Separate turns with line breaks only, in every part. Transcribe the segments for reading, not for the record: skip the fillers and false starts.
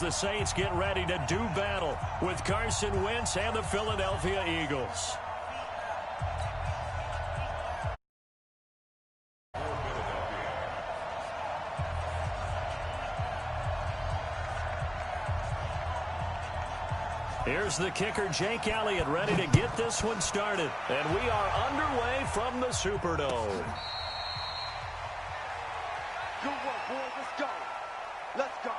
The Saints get ready to do battle with Carson Wentz and the Philadelphia Eagles. Here's the kicker, Jake Elliott, ready to get this one started. And we are underway from the Superdome.
Good work, boys. Let's go. Let's go.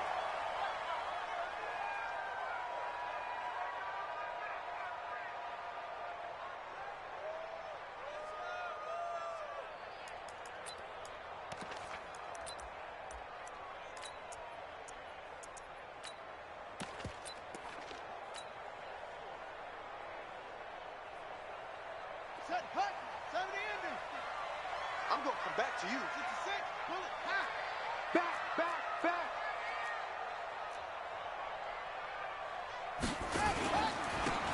I'm going to come back to you. 66, bullet, high. Back.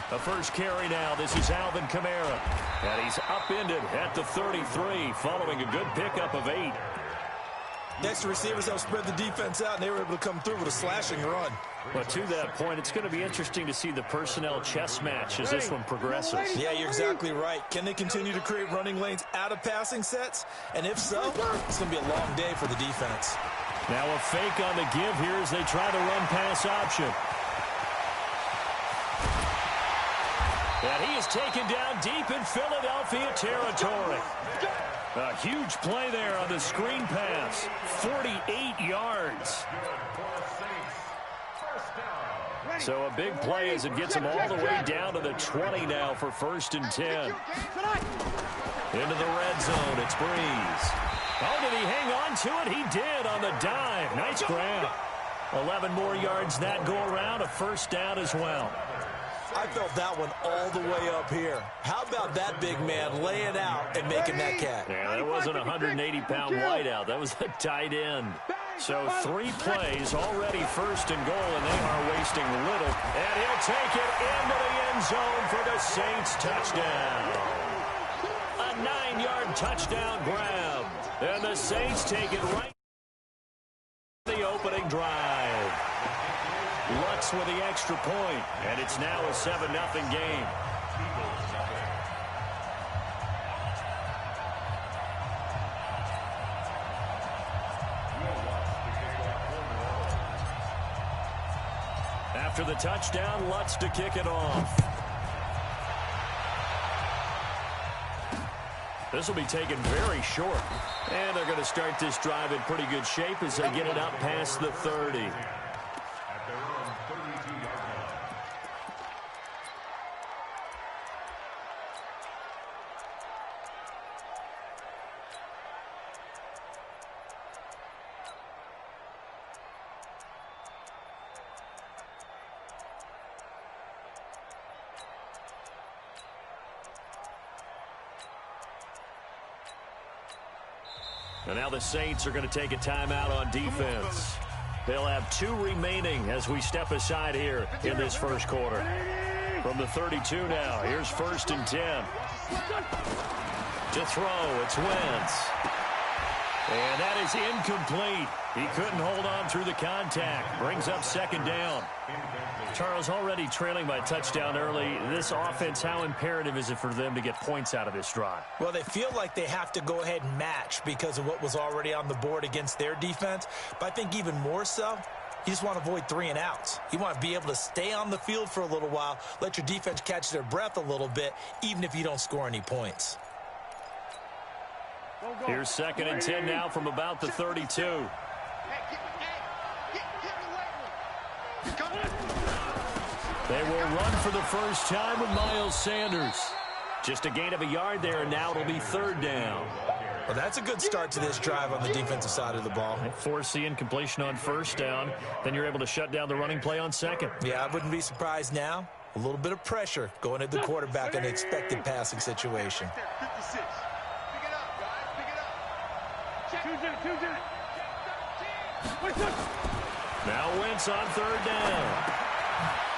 The first carry now. This is Alvin Kamara. And he's upended at the 33 following a good pickup of 8.
Next, receivers have spread the defense out, and they were able to come through with a slashing run.
But to that point, it's going to be interesting to see the personnel chess match as this one progresses.
Yeah, you're exactly right. Can they continue to create running lanes out of passing sets? And if so, it's going to be a long day for the defense.
Now a fake on the give here as they try the run-pass option. And he is taken down deep in Philadelphia territory. A huge play there on the screen pass. 48 yards. So a big play as it gets him all the way down to the 20 now for 1st and 10. Into the red zone, it's Breeze. Oh, did he hang on to it? He did on the dive. Nice grab. 11 more yards that go around, a 1st down as well.
I felt that one all the way up here. How about that big man laying out and making that catch?
Yeah, that wasn't a 180-pound wideout. That was a tight end. So 3 plays, already 1st and goal, and they are wasting little. And he'll take it into the end zone for the Saints touchdown. A 9-yard touchdown grab. And the Saints take it right to the opening drive. Lutz with the extra point, and it's now a 7-0 game. After the touchdown, Lutz to kick it off. This will be taken very short. And they're going to start this drive in pretty good shape as they get it up past the 30. And now the Saints are going to take a timeout on defense. They'll have 2 remaining as we step aside here in this first quarter. From the 32 now, here's 1st and 10. To throw, it's Wentz. And that is incomplete. He couldn't hold on through the contact. Brings up 2nd down. Charles, already trailing by a touchdown early. This offense, how imperative is it for them to get points out of this drive?
Well, they feel like they have to go ahead and match because of what was already on the board against their defense. But I think even more so, you just want to avoid 3 and outs. You want to be able to stay on the field for a little while, let your defense catch their breath a little bit, even if you don't score any points.
Here's 2nd and 10 now from about the 32. They will run for the first time with Miles Sanders. Just a gain of a yard there, and now it'll be 3rd down.
Well, that's a good start to this drive on the defensive side of the ball.
Force the incompletion on 1st down. Then you're able to shut down the running play on 2nd.
Yeah, I wouldn't be surprised now. A little bit of pressure going at the quarterback in an expected passing situation.
Now Wentz on 3rd down.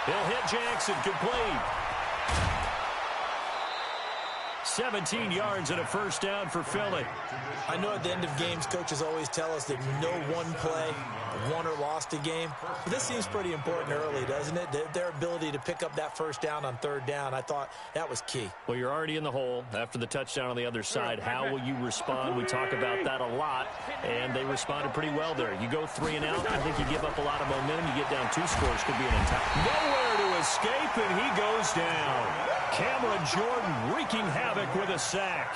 He'll hit Jackson, complete. 17 yards and a first down for Philly.
I know at the end of games, coaches always tell us that no one play won or lost a game. But this seems pretty important early, doesn't it? Their ability to pick up that first down on third down, I thought that was key.
Well, you're already in the hole after the touchdown on the other side. How will you respond? We talk about that a lot, and they responded pretty well there. You go 3 and out, I think you give up a lot of momentum. You get down 2 scores, could be an entire... Nowhere to escape, and he goes down. Cameron Jordan wreaking havoc with a sack.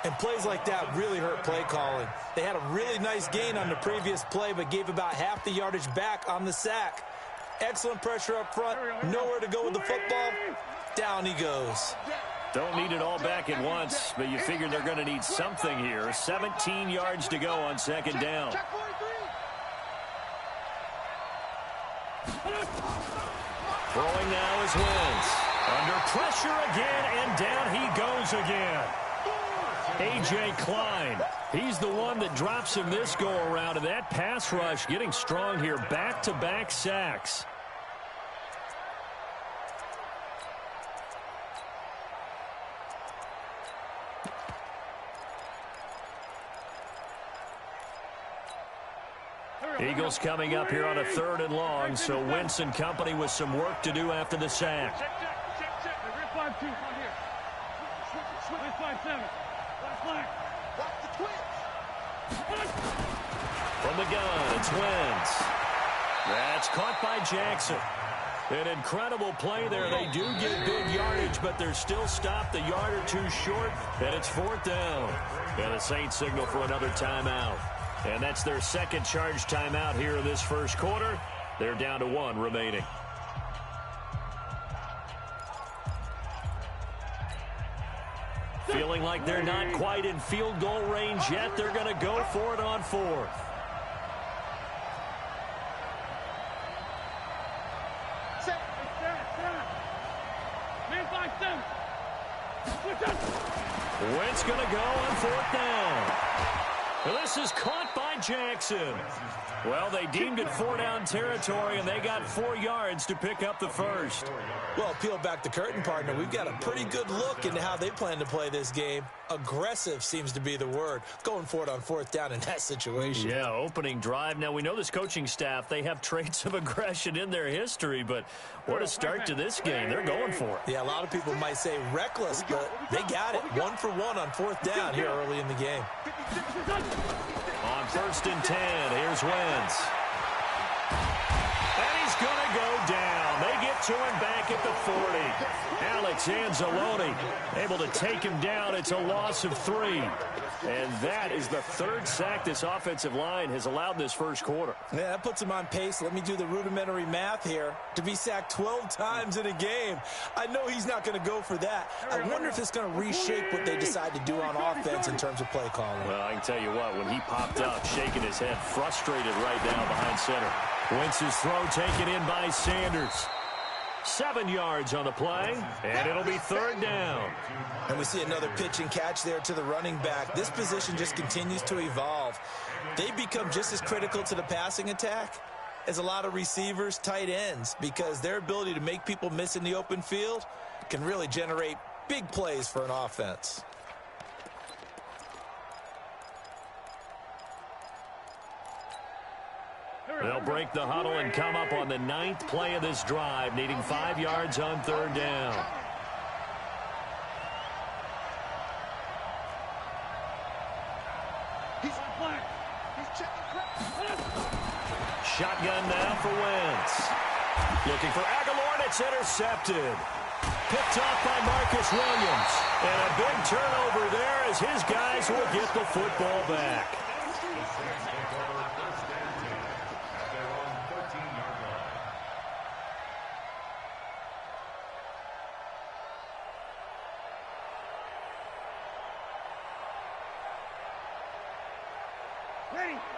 And plays like that really hurt play calling. They had a really nice gain on the previous play, but gave about half the yardage back on the sack. Excellent pressure up front. Nowhere to go with the football. Down he goes.
Don't need it all back at once, but you figure they're going to need something here. 17 yards to go on second down. Throwing now is Wentz. Under pressure again, and down he goes again. A.J. Klein, he's the one that drops him this go-around, and that pass rush getting strong here. Back-to-back sacks. Eagles coming up here on a 3rd and long, so Wentz and company with some work to do after the sack. From the gun, it's Wentz. That's caught by Jackson. An incredible play there. They do get big yardage, but they're still stopped a yard or 2 short, and it's 4th down. And the Saints signal for another timeout. And that's their second charge timeout here in this first quarter. They're down to 1 remaining. Feeling like they're not quite in field goal range yet. They're going to go for it on 4th. Wentz going to go on 4th down. This is caught by Jackson. Well, they deemed it 4-down territory, and they got 4 yards to pick up the first.
Well, peel back the curtain, partner. We've got a pretty good look into how they plan to play this game. Aggressive seems to be the word. Going for it on 4th down in that situation.
Yeah, opening drive. Now, we know this coaching staff, they have traits of aggression in their history, but what a start to this game. They're going for it.
Yeah, a lot of people might say reckless, but they got it. 1 for 1 on 4th down here early in the game.
On 1st and 10, here's Wentz. And he's going to go down. They get to him back at the 40. Alex Anzalone able to take him down. It's a loss of 3. And that is the 3rd sack this offensive line has allowed this first quarter.
Yeah, that puts him on pace. Let me do the rudimentary math here. To be sacked 12 times in a game. I know he's not going to go for that. I wonder if it's going to reshape what they decide to do on offense in terms of play calling.
Well, I can tell you what, when he popped up, shaking his head, frustrated right now behind center. Wentz's throw taken in by Sanders. 7 yards on the play, and it'll be 3rd down.
And we see another pitch and catch there to the running back. This position just continues to evolve. They become just as critical to the passing attack as a lot of receivers, tight ends, because their ability to make people miss in the open field can really generate big plays for an offense.
They'll break the huddle and come up on the 9th play of this drive, needing 5 yards on 3rd down. Shotgun now for Wentz. Looking for Aguilar, and it's intercepted. Picked off by Marcus Williams. And a big turnover there as his guys will get the football back.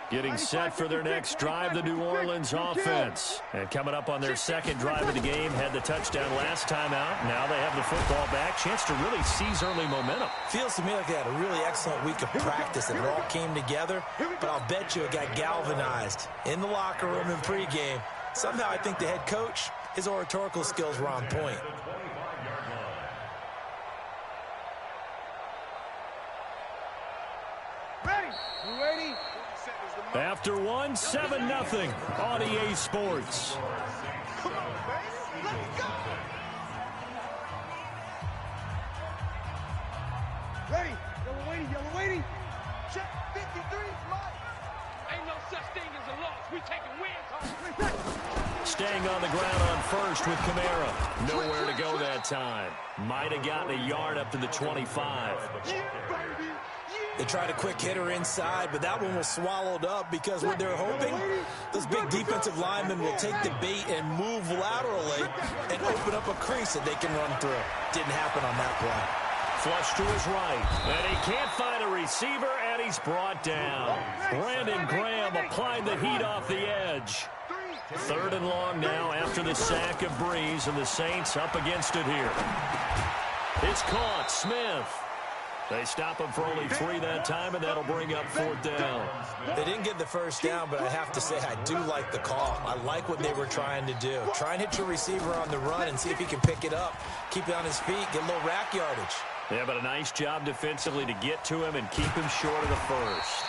Getting set for their next drive, the New Orleans offense. And coming up on their second drive of the game, had the touchdown last time out. Now they have the football back. Chance to really seize early momentum.
Feels to me like they had a really excellent week of practice and it all came together. But I'll bet you it got galvanized in the locker room in pregame. Somehow I think the head coach, his oratorical skills were on point.
after one, 7-0 on EA Sports.
Come on, man. Let's go. Ready. Yellow waiting. Check 53. Light.
Ain't no such thing as a loss. We taking wins home.
Staying on the ground on first with Kamara. Nowhere to go that time. Might have gotten a yard up to the 25.
Yeah, baby.
They tried a quick hitter inside, but that one was swallowed up because what they're hoping, those big defensive linemen will take the bait and move laterally and open up a crease that they can run through. Didn't happen on that play.
Flush to his right, and he can't find a receiver, and he's brought down. Brandon Graham applied the heat off the edge. 3rd and long now after the sack of Breeze, and the Saints up against it here. It's caught. Smith. They stop him for only 3 that time, and that'll bring up 4th down.
They didn't get the first down, but I have to say I do like the call. I like what they were trying to do. Try and hit your receiver on the run and see if he can pick it up, keep it on his feet, get a little rack yardage.
Yeah, but a nice job defensively to get to him and keep him short of the first.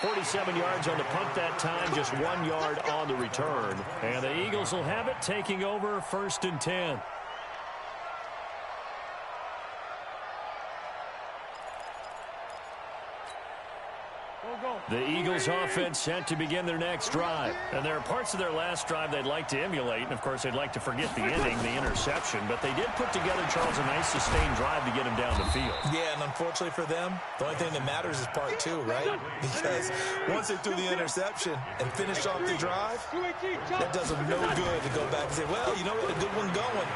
47 yards on the punt that time, just 1 yard on the return. And the Eagles will have it, taking over 1st and 10. The Eagles offense set to begin their next drive. And there are parts of their last drive they'd like to emulate. And, of course, they'd like to forget the inning, the interception. But they did put together, Charles, a nice sustained drive to get him down the field.
Yeah, and unfortunately for them, the only thing that matters is part 2, right? Because once they threw the interception and finished off the drive, that does them no good to go back and say, well, you know, we had a good one going.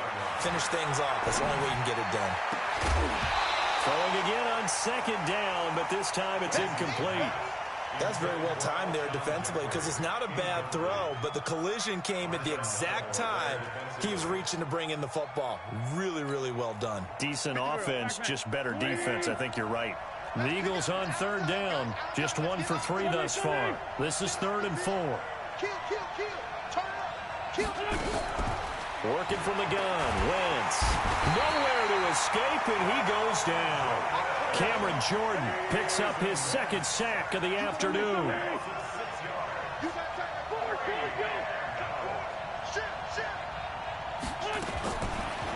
Finish things off. That's the only way you can get it done.
Throwing again on 2nd down, but this time it's incomplete.
That's very well timed there defensively because it's not a bad throw, but the collision came at the exact time he was reaching to bring in the football. Really, really well done.
Decent offense, just better defense. I think you're right. The Eagles on 3rd down, just 1 for 3 thus far. This is 3rd and 4.
Kill. Turn up. Kill.
Working from the gun, Wentz. Nowhere to escape, and he goes down. Cameron Jordan picks up his 2nd sack of the afternoon.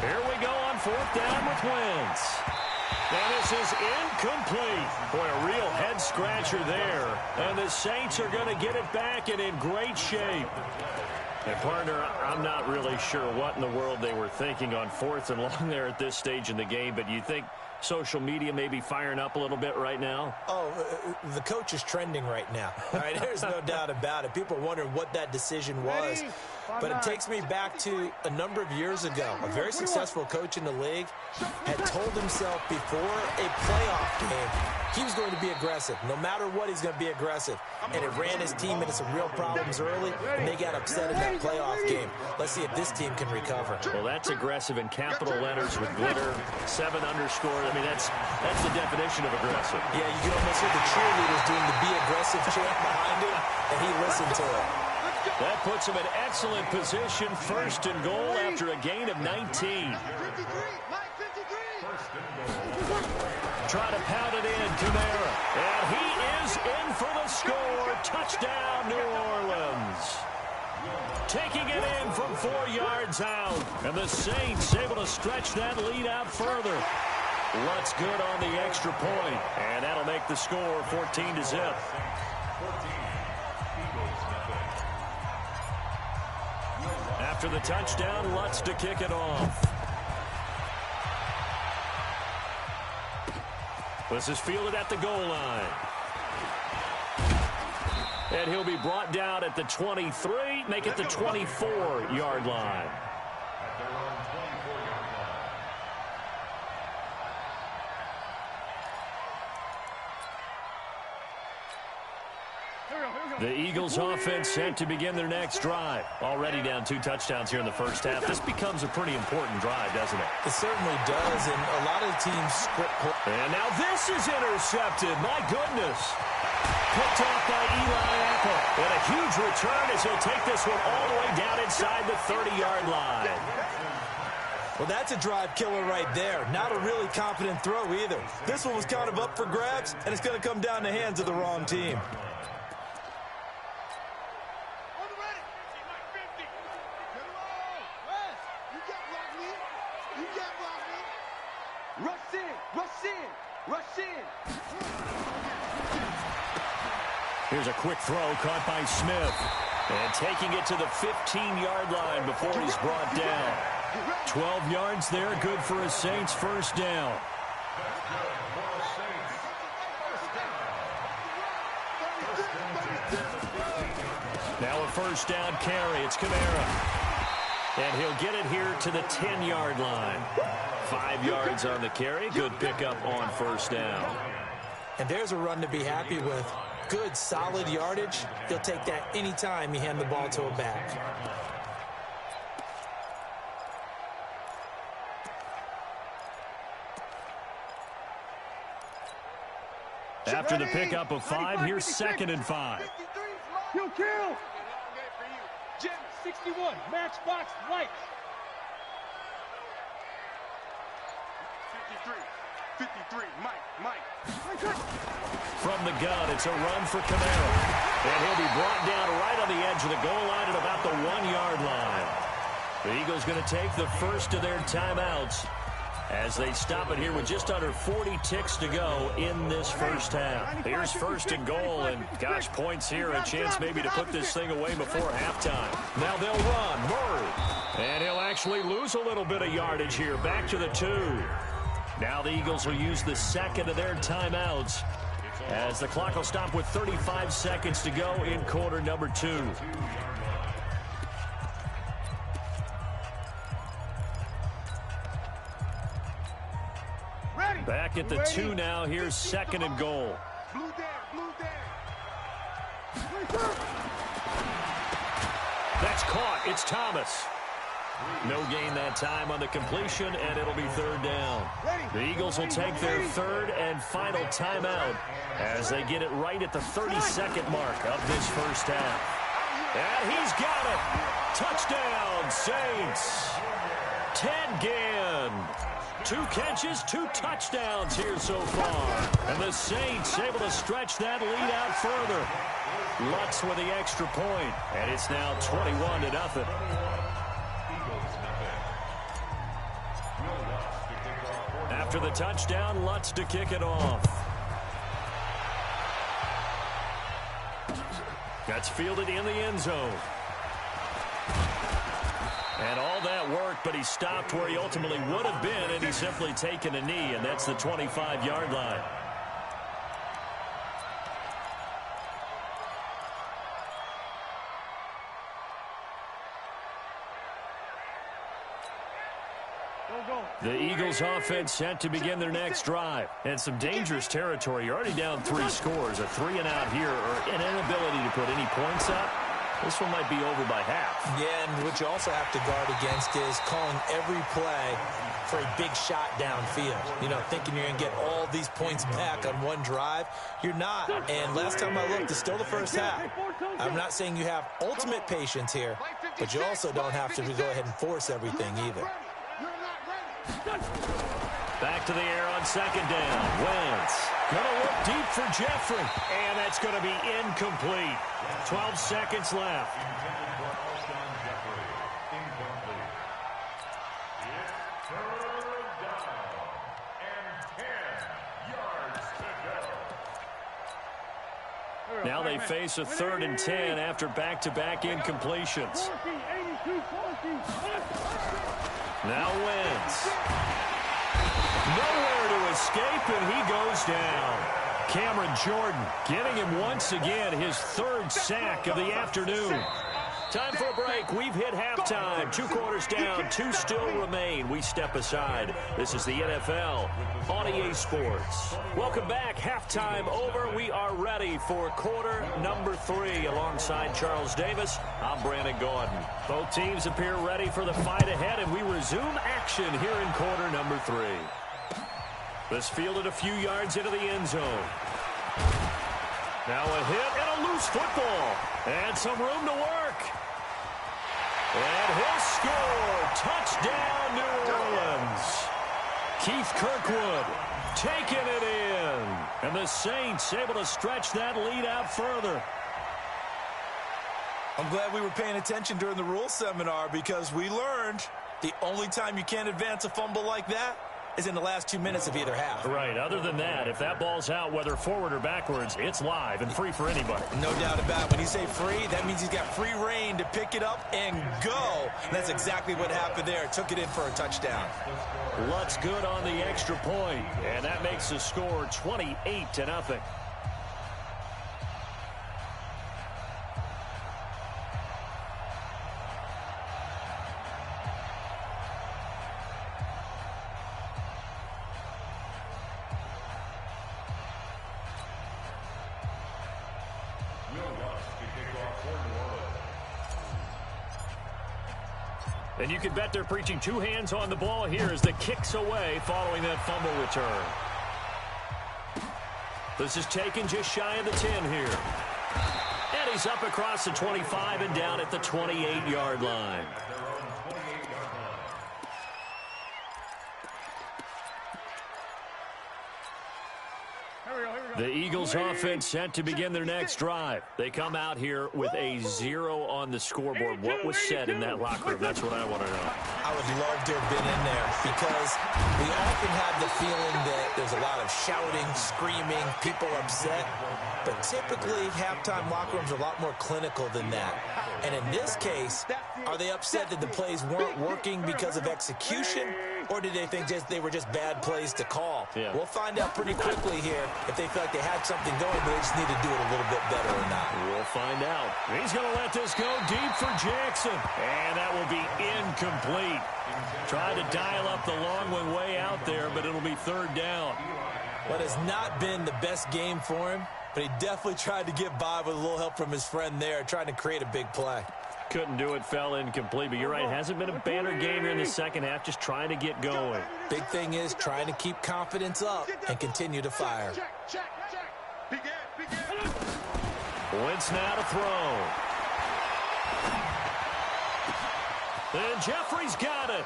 Here we go on 4th down with Wentz. And this is incomplete. Boy, a real head-scratcher there. And the Saints are going to get it back and in great shape. And, partner, I'm not really sure what in the world they were thinking on 4th and long there at this stage in the game, but you think social media may be firing up a little bit right now?
Oh, the coach is trending right now. All right, there's no doubt about it. People are wondering what that decision was. But it takes me back to a number of years ago. A very successful coach in the league had told himself before a playoff game he was going to be aggressive. No matter what, he's going to be aggressive. And it ran his team into some real problems early, and they got upset in that playoff game. Let's see if this team can recover.
Well, that's aggressive in capital letters with glitter, 7 underscore. I mean, that's the definition of aggressive.
Yeah, you can almost hear the cheerleaders doing the be aggressive chant behind him, and he listened to it.
That puts him in excellent position, 1st and goal after a gain of 19. Try to pound it in, Kamara. And he is in for the score. Touchdown, New Orleans. Taking it in from 4 yards out. And the Saints able to stretch that lead out further. Lutz good on the extra point. And that'll make the score 14-0. After the touchdown, Lutz to kick it off. This is fielded at the goal line. And he'll be brought down at the 23, make it the 24-yard line. The Eagles offense set to begin their next drive. Already down 2 touchdowns here in the first half. This becomes a pretty important drive, doesn't it?
It certainly does, and a lot of teams script.
And now this is intercepted. My goodness. Picked off by Eli Apple. And a huge return as he'll take this one all the way down inside the 30-yard line.
Well, that's a drive killer right there. Not a really confident throw either. This one was kind of up for grabs, and it's going to come down the hands of the wrong team.
Rush in, rush in, rush in.
Here's a quick throw caught by Smith. And taking it to the 15-yard line before he's brought down. 12 yards there, good for a Saints first down. Now a first down carry. It's Kamara. And he'll get it here to the 10-yard line. 5 yards on the carry. Good pickup on first down.
And there's a run to be happy with. Good, solid yardage. He'll take that anytime you hand the ball to a back.
After the pickup of 5, here's 2nd and 5.
Kill. Jim, 61, matchbox lights.
53, Mike.
From the gun, it's a run for Kamara. And he'll be brought down right on the edge of the goal line at about the 1-yard line. The Eagles going to take the first of their timeouts as they stop it here with just under 40 ticks to go in this first half. Here's 1st and goal, and gosh, points here, a chance maybe to put this thing away before halftime. Now they'll run, Murray. And he'll actually lose a little bit of yardage here, back to the 2. Now the Eagles will use the 2nd of their timeouts as the clock will stop with 35 seconds to go in quarter number 2. Back at the 2 now. Here's 2nd and goal. That's caught. It's Thomas. No gain that time on the completion, and it'll be 3rd down. The Eagles will take their 3rd and final timeout as they get it right at the 32nd mark of this first half. And he's got it. Touchdown, Saints. Ted Ginn. 2 catches, 2 touchdowns here so far. And the Saints able to stretch that lead out further. Lutz with the extra point, and it's now 21-0. After the touchdown, Lutz to kick it off. That's fielded in the end zone. And all that work, but he stopped where he ultimately would have been, and he's simply taken a knee, and that's the 25-yard line. The Eagles offense set to begin their next drive. And some dangerous territory. You're already down 3 scores. A 3-and-out here, or an inability to put any points up. This one might be over by half.
Yeah, and what you also have to guard against is calling every play for a big shot downfield. You know, thinking you're going to get all these points back on one drive. You're not. And last time I looked, it's still the first half. I'm not saying you have ultimate patience here, but you also don't have to go ahead and force everything either.
Back to the air on 2nd down. Wentz gonna look deep for Jeffrey, and that's going to be incomplete. 12 seconds left. Now they face a 3rd and 10 after back-to-back incompletions. Now Wentz. Nowhere to escape, and he goes down. Cameron Jordan giving him once again his 3rd sack of the afternoon. Time for a break. We've hit halftime. 2 quarters down, 2 still remain. We step aside. This is the NFL on EA Sports. Welcome back. Halftime over. We are ready for quarter number 3. Alongside Charles Davis, I'm Brandon Gordon. Both teams appear ready for the fight ahead, and we resume action here in quarter number 3. This fielded a few yards into the end zone. Now a hit and a loose football. And some room to work. And he'll score. Touchdown, New Orleans. Keith Kirkwood taking it in. And the Saints able to stretch that lead out further.
I'm glad we were paying attention during the rules seminar because we learned the only time you can't advance a fumble like that is in the last 2 minutes of either half.
Right. Other than that, if that ball's out, whether forward or backwards, it's live and free for anybody.
No doubt about it. When you say free, that means he's got free reign to pick it up and go. And that's exactly what happened there. Took it in for a touchdown.
Lutt's good on the extra point, and that makes the score 28-0. And you can bet they're preaching two hands on the ball here as the kick's away following that fumble return. This is taken just shy of the 10 here. And he's up across the 25 and down at the 28-yard line. The Eagles offense set to begin their next drive. They come out here with a 0 on the scoreboard. What was said in that locker room? That's what I want to know.
I would love to have been in there because we often have the feeling that there's a lot of shouting, screaming, people upset. But typically, halftime locker rooms are a lot more clinical than that. And in this case, are they upset that the plays weren't working because of execution? Or did they think they were just bad plays to call?
Yeah.
We'll find out pretty quickly here if they feel like they had something going, but they just need to do it a little bit better or not.
We'll find out. He's going to let this go deep for Jackson. And that will be incomplete. Tried to dial up the long one way out there, but it'll be third down.
What has not been the best game for him, but he definitely tried to get by with a little help from his friend there, trying to create a big play.
Couldn't do it, fell incomplete. But you're right, hasn't been a banner game here in the second half, just trying to get going.
Big thing is trying to keep confidence up and continue to fire.
Wentz now to throw. And Jeffrey's got it.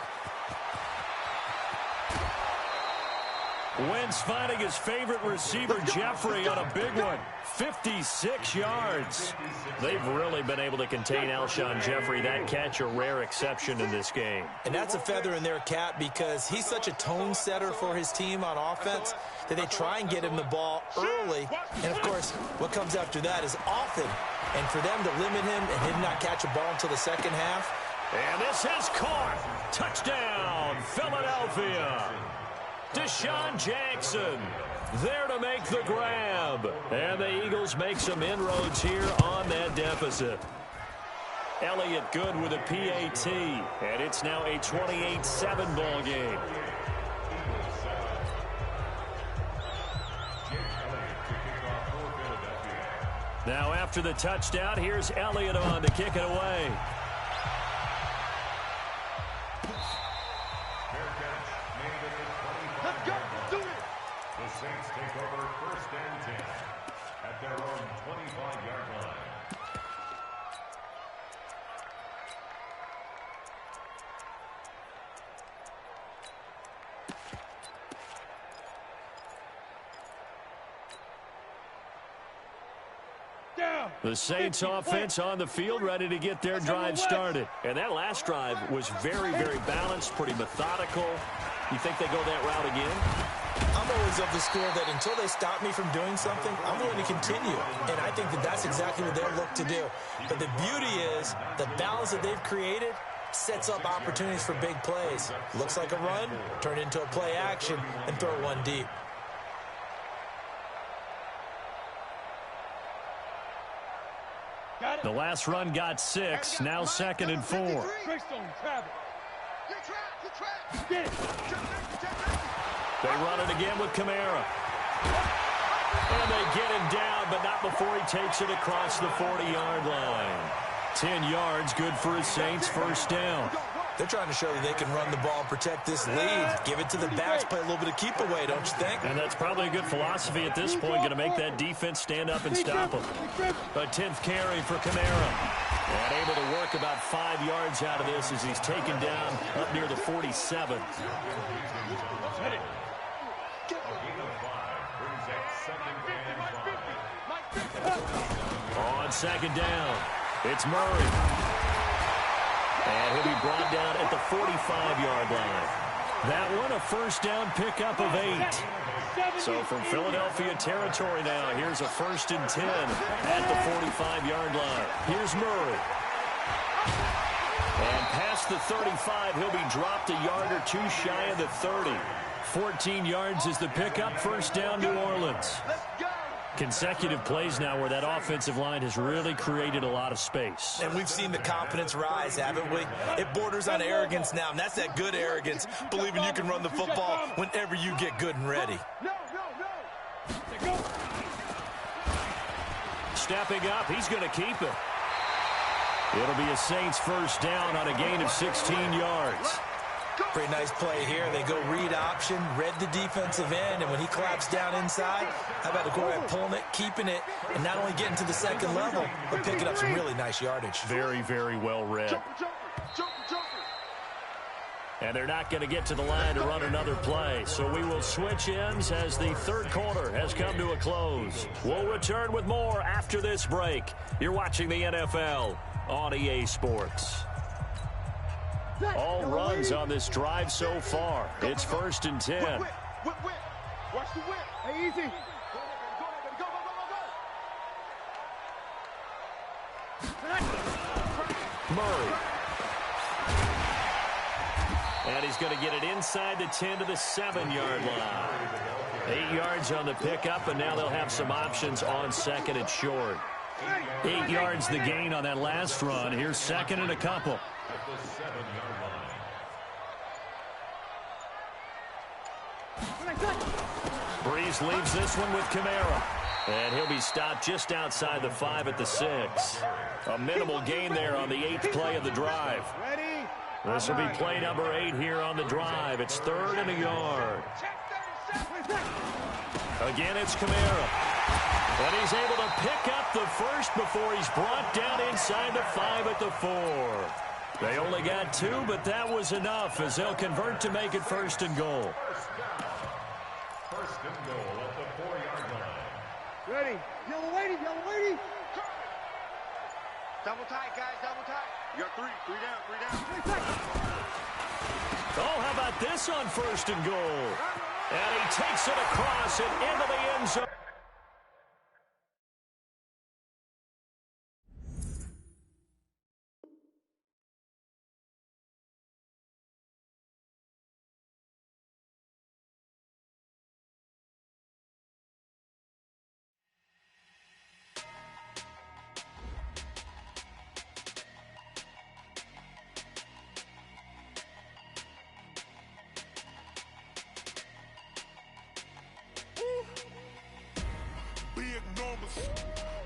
Wentz finding his favorite receiver, Jeffrey, on a big one. 56 yards. They've really been able to contain Alshon Jeffrey. That catch a rare exception in this game.
And that's a feather in their cap because he's such a tone setter for his team on offense that they try and get him the ball early. And, of course, what comes after that is often. And for them to limit him and him not catch a ball until the second half.
And this is caught. Touchdown, Philadelphia. Deshaun Jackson there to make the grab. And the Eagles make some inroads here on that deficit. Elliott good with a PAT. And it's now a 28-7 ball game. Now after the touchdown, here's Elliott on to kick it away.
The Saints take over first and 10 at their own 25-yard line.
The Saints offense on the field ready to get their drive started. And that last drive was very, very balanced, pretty methodical. You think they go that route again?
I'm always of the school that until they stop me from doing something, I'm willing to continue. And I think that that's exactly what they'll look to do. But the beauty is the balance that they've created sets up opportunities for big plays. Looks like a run, turn into a play action, and throw one deep.
The last run got 6, now 2nd and 4. They run it again with Kamara. And they get him down, but not before he takes it across the 40-yard line. 10 yards, good for his Saints, first down.
They're trying to show that they can run the ball and protect this lead. Give it to the backs, play a little bit of keep away, don't you think?
And that's probably a good philosophy at this point, going to make that defense stand up and stop them. A 10th carry for Kamara. And able to work about 5 yards out of this as he's taken down up near the 47. On second down, it's Murray. And he'll be brought down at the 45-yard line. That one a first down pickup of 8. So from Philadelphia territory now, here's a 1st and 10 at the 45-yard line. Here's Murray. And past the 35, he'll be dropped a yard or two shy of the 30. 14 yards is the pickup, 1st down New Orleans. Consecutive plays now where that offensive line has really created a lot of space.
And we've seen the confidence rise, haven't we? It borders on arrogance now, and that's that good arrogance, believing you can run the football whenever you get good and ready.
Stepping up, he's going to keep it. It'll be a Saints 1st down on a gain of 16 yards.
Pretty nice play here. They go read option, read the defensive end, and when he claps down inside, how about the quarterback pulling it, keeping it, and not only getting to the second level, but picking up some really nice yardage.
Very, very well read. And they're not going to get to the line to run another play, so we will switch ends as the third quarter has come to a close. We'll return with more after this break. You're watching the NFL on EA Sports. All runs on this drive so far. It's 1st and 10.
Watch the whip. Hey, easy.
Murray. And he's going to get it inside the 10 to the 7-yard line. 8 yards on the pickup, and now they'll have some options on 2nd and short. 8 yards the gain on that last run. Here's 2nd and a couple.
At the 7-yard line.
Breeze leaves this one with Kamara. And he'll be stopped just outside the 5 at the 6. A minimal gain there on the 8th play of the drive. This will be play number 8 here on the drive. It's 3rd and a yard. Again, it's Kamara. And he's able to pick up the first before he's brought down inside the 5 at the 4. They only got 2, but that was enough as they'll convert to make it 1st and goal.
First and goal at the 4-yard line.
Ready. Yellow lady. Double tight, guys, double tight. You got 3 down.
Oh, how about this on 1st and goal? And he takes it across and into the end zone.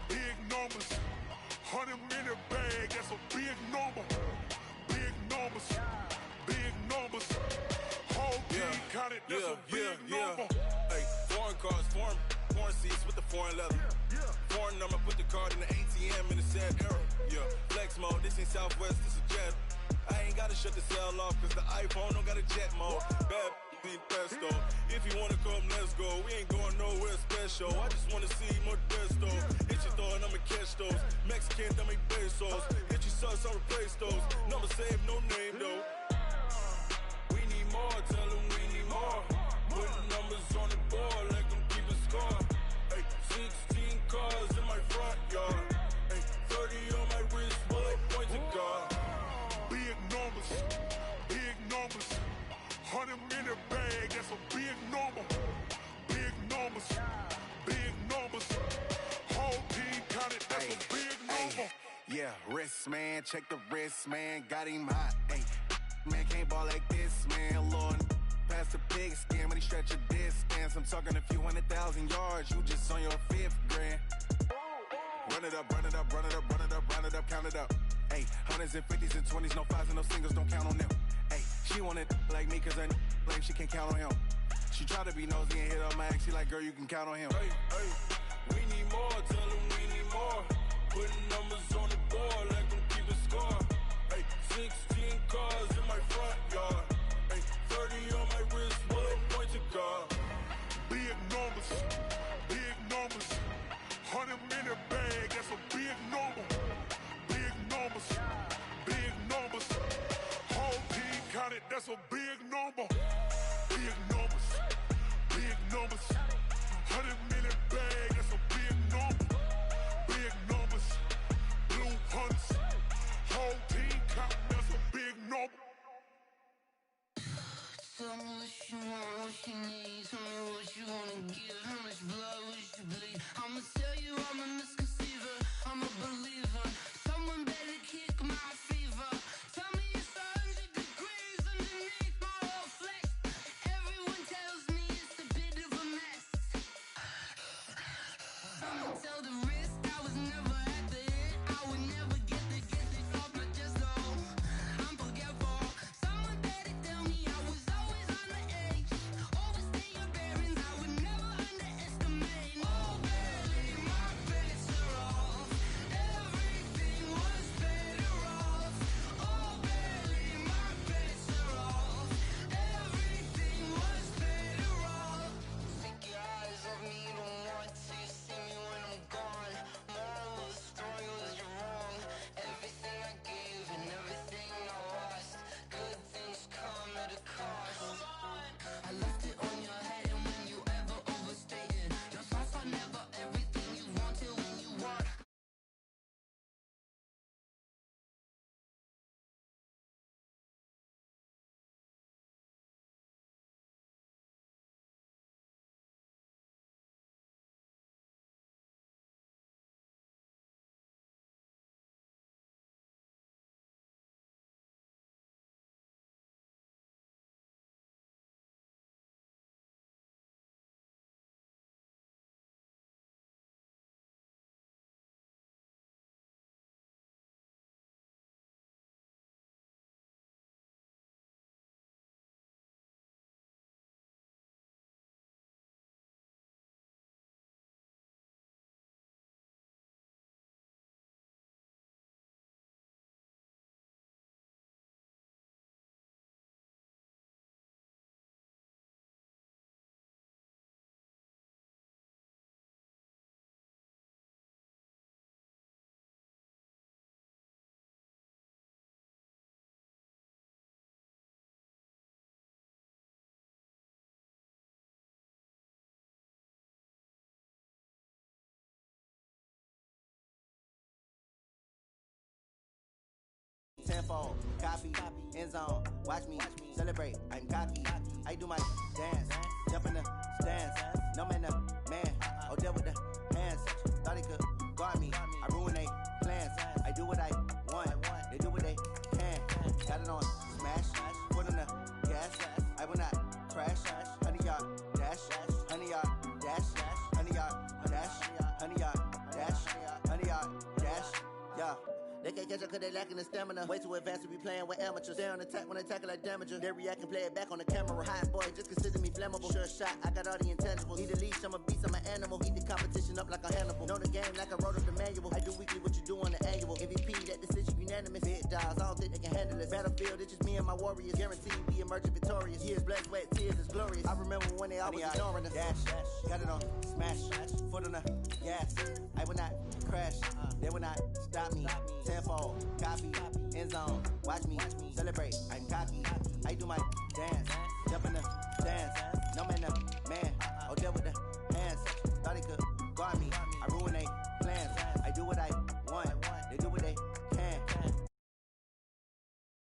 Big numbers, 100 minute bag, that's a big number. Big numbers, whole team counted, that's a big number.
Hey, foreign cars, foreign seats with the foreign leather. Foreign number, put the card in the ATM in the sad era. Yeah, flex mode, this ain't Southwest, this is Jet. I ain't gotta shut the cell off, cause the iPhone don't got a jet mode. Bad be pesto. If you wanna come, let's go. We ain't going nowhere special. I just wanna see more desto. Hit your thought, I'ma catch those. Mexican, I make pesos. Hit your sus, I'll replace those. Number save, no name though. We need more, tell them we need more. Putting numbers on the board, like them keep a score. Hey, 16 cars in my front yard. Hey, 30 on my wrist, bullet point to God.
Big numbers, 100 minute bag, that's a big number. Big numbers, whole team counted, that's a big number.
Yeah, wrist man, check the wrist man, got him hot. Hey, man can't ball like this, man. Lord, past the pig skin when he stretch a distance. I'm talking a few 100,000 yards, you just on your 5th grand. Run it up, count it up. Hey, 100s and 50s and 20s, no 5s and no singles, don't count on them. Hey, she want it like me, cause her blame, she can't count on him. She try to be nosy and hit up my ex, she like, girl, you can count on him. Hey, we need more, tell them we need more. Putting numbers on the board, like them keep a score. Hey, 16 cars in my front yard. Hey, 30 on my wrist, bullet point to God.
Big numbers, 100 minute bag, that's a big number. Big numbers, whole team counted, that's a big number. Big numbers, big numbers. 100 million bag, that's a big number. Big numbers, blue hunts. Whole team counting, that's a big number.
Tell me what you want, what you need. Tell me what you wanna give. How much blood would you bleed? I'ma tell you I'm a misconceiver. I'm a believer. Someone better kick my fever. Tell me it's 100 degrees underneath my whole flesh. Everyone tells me it's a bit of a mess. I'ma tell the risk I was never at the end. I would never get this off my chest though. I'm forgetful. Someone better tell me I was always on the edge. Overstay your bearings, I would never underestimate. Oh, barely my bets are off. Everything was better off. Oh, barely my bets are off. Everything was better off. Take your eyes off me, don't want to see me when I'm gone. Moral of the story was you're wrong. Everything I gave and everything I lost. Good things come at a cost. I left it on your head, and when you ever overstay it, your thoughts are never everything you wanted when you want.
Tenfold, copy, end zone, watch me celebrate, I'm cocky, I do my dance, jump in the stands, no man the man, oh deal with the hands, thought he could guard me, I ruin they plans, I do what I want, they do what they can, got it on smash, put on the gas, I will not crash, 100 yard dash, 100 yard dash, 100 yard dash, 100 yard dash, 100 yard dash, yeah. They can't catch up cause they lacking the stamina. Way too advanced to be playing with amateurs. They on attack when they tackle like damager. They react and play it back on the camera. Hot boy, just consider me flammable. Sure shot, I got all the intangibles. Need a leash, I'm a beast, I'm an animal. Heat the competition up like a Hannibal. Know the game like I wrote up the manual. I do weekly what you do on the annual. MVP, that decision unanimous. Big dials, I don't think they can handle it. Battlefield, it's just me and my warriors. Guaranteed be emerging victorious. Years, blood, sweat, tears, it's glorious. I remember when they always ignoring us. Dash, got it on smash, foot on the gas. I will not crash, they will not stop me. Tenfold, copy, end zone, watch me celebrate, I'm cocky, I do my dance, jump in the stands, no man the man, oh deal with the hands, thought he could guard me, I ruin they plans, I do what I